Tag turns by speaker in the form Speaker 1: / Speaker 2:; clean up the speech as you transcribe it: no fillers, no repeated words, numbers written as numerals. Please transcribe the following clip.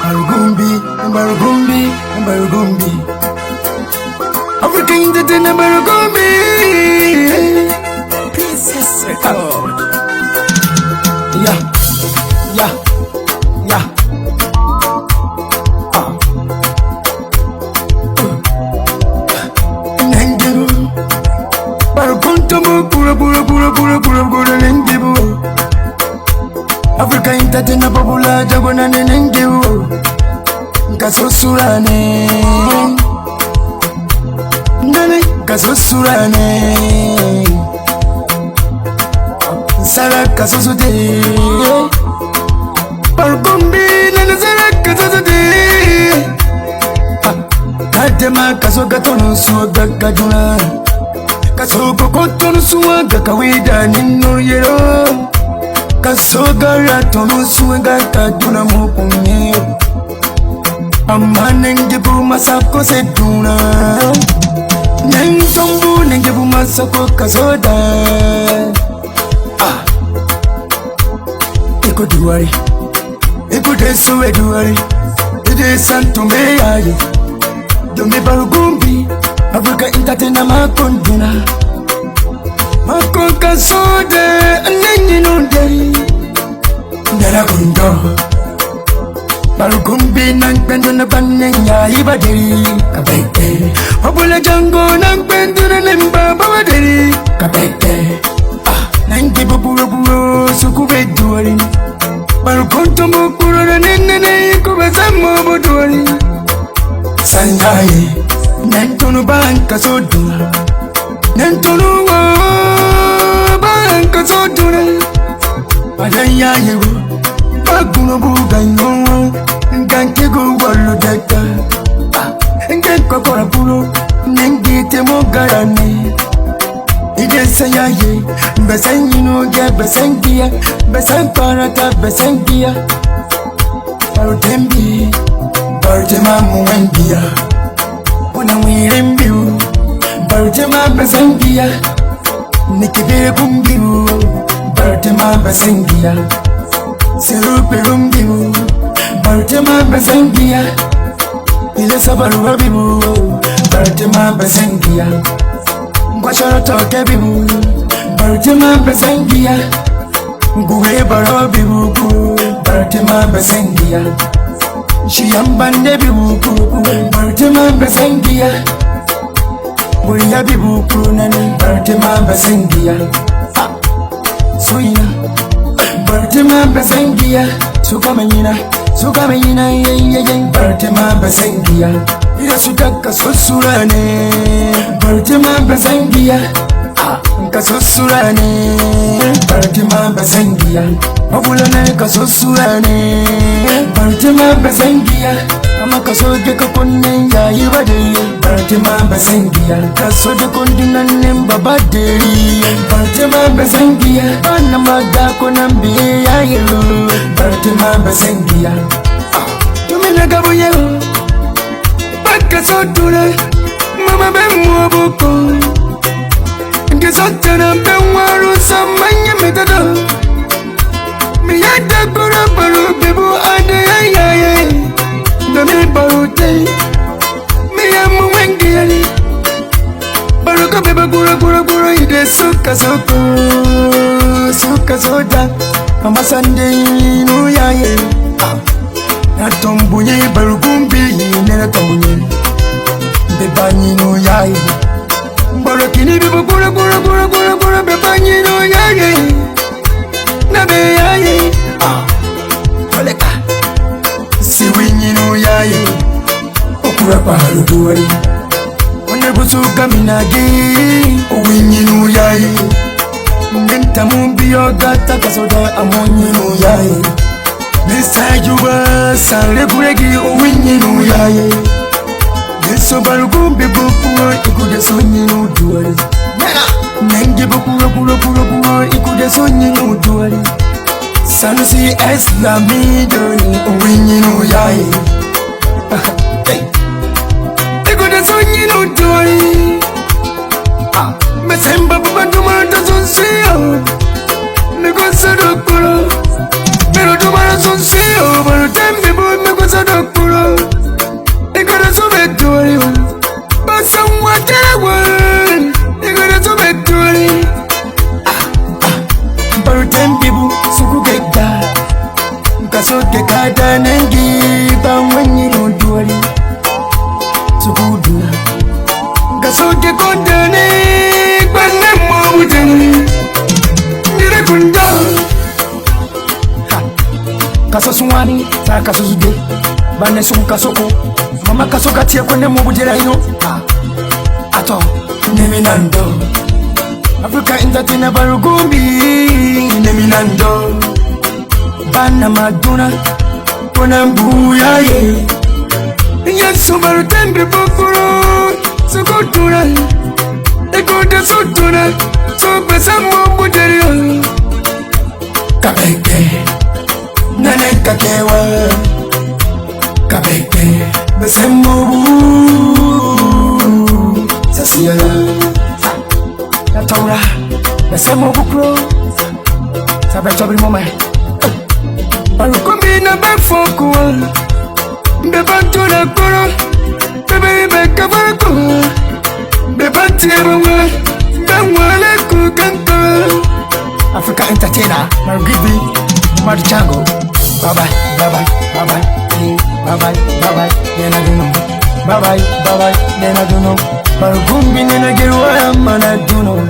Speaker 1: Barugumbi, Barugumbi, Barugumbi. African Indian Barugumbi. Princess Record. Yeah, yeah, yeah. Nengibu. Barukuntumu, pura, pura, pura, pura, pura, pura, nengibu. Africa Indian Babula, Jagona, nengibu. Kasosurane Nane kasosurane Sara kasosude Barugumbi nane sara kasosude Kadema kasogatono suwaga kaduna Kasogokotono suwaga kawida nino yero Kasogara tono suwaga kaduna mupunye Nengibu masako seduna Nengibu nengibu masako kasoda Iko duwari Iko desu eduwari Ide santo meyayi Dome Barugumbi Africa Entertainer makonduna Mako kasoda Nengi nunderi Nera kundo Barugumbi nangpendo na banenya ibaderi kabete Obula jango nangpendo na nemba babaderi kabete Nangibu buro buro sukube duwari Barukunto mukuro na nene kubeza mobo duwari Sanyaye Nentunu banka soduna Nentunu banka soduna Adanyaye wo Baguno buga nyonwa Nkankigo walo deka Nkanko kora puro Nengite mogarane Idesa yaye Besengino ge besengia Besen parata besengia Barutembi Barutema muwengia Wana wirembiu Barutema besengia Nikibere kumbiu Barutema besengia Sirupe rumbiu Barutema besengia Ile sabaru wabibu Barutema besengia Ngwashara toke bibu Barutema besengia Nguwe baro bibu Barutema besengia Shiyambande bibu Barutema besengia Buriya bibu nane Barutema besengia Suina Barutema besengia Suka menyina ye Barutema besengia Ida sudaka sosurane Barutema besengia Kasosurane Barutema besengia Obulane kasosurane Barutema besengia Ama kasoge kakone ya ibaderi Barutema besengia Kasoge kondina nemba baderi Barutema besengia Ana magako nambi ya yelu Barutema besengia Tumina gabo yelu Baka sotule Mama bemu obuko Nke sotana benwaru samanya metado Miyada kura baru bebu ade ayaye Dami barute Miyamu wengi yali Baruka beba kura ide suka soda Mama sande inu yaye Natombunye Barugumbi nena tombunye Beba ninu yaye Barukini beba kura beba ninu yaye Nabe yaye Koleka Siwi ninu yaye Okura pahalu duwari Onebusu kaminagi Owi ninu yaye Nenta mumbiyo gata kasoda amo ninu yaye Mr. Juba sare buregi owi ninu yaye Yeso Barugumbi bukuwa ikude so ninu duwari Nengi bukura ikude so ninu duwari Sanusi Eslamidoni owi ninu yaye Ikude so ninu duwari Mesemba bubanduma dozo siyo soke kada nangi bangwanyi nonduari Sukuduna Kasoke kondane Kwane mwabutani Nire kunda Kaso suwani ta kaso zude Bane sun kasoko Mama kaso katia kwane mwabutira ino Ato Neminando Africa Entertainer Barugumbi Neminando Bana Maduna Kona mbuya ye Yesu barutembe bokoro Sukutuna Ekote sutuna Sopesa mbobu derio Kabeke Nane kakewa Kabeke Bese mbobu Sasiyala Taura Bese mbobu kro Sabe chobri moma Barukumbi na befokuwa Bebantu na koro Bebe beka barako Bebantu ebawa Dangwale kukanto Africa Entertainer Marugibi Madu Chango Bye bye, bye bye, bye bye Bye bye, bye bye, nena duno Bye bye, bye bye, nena duno Barugumbi nena girwa mana duno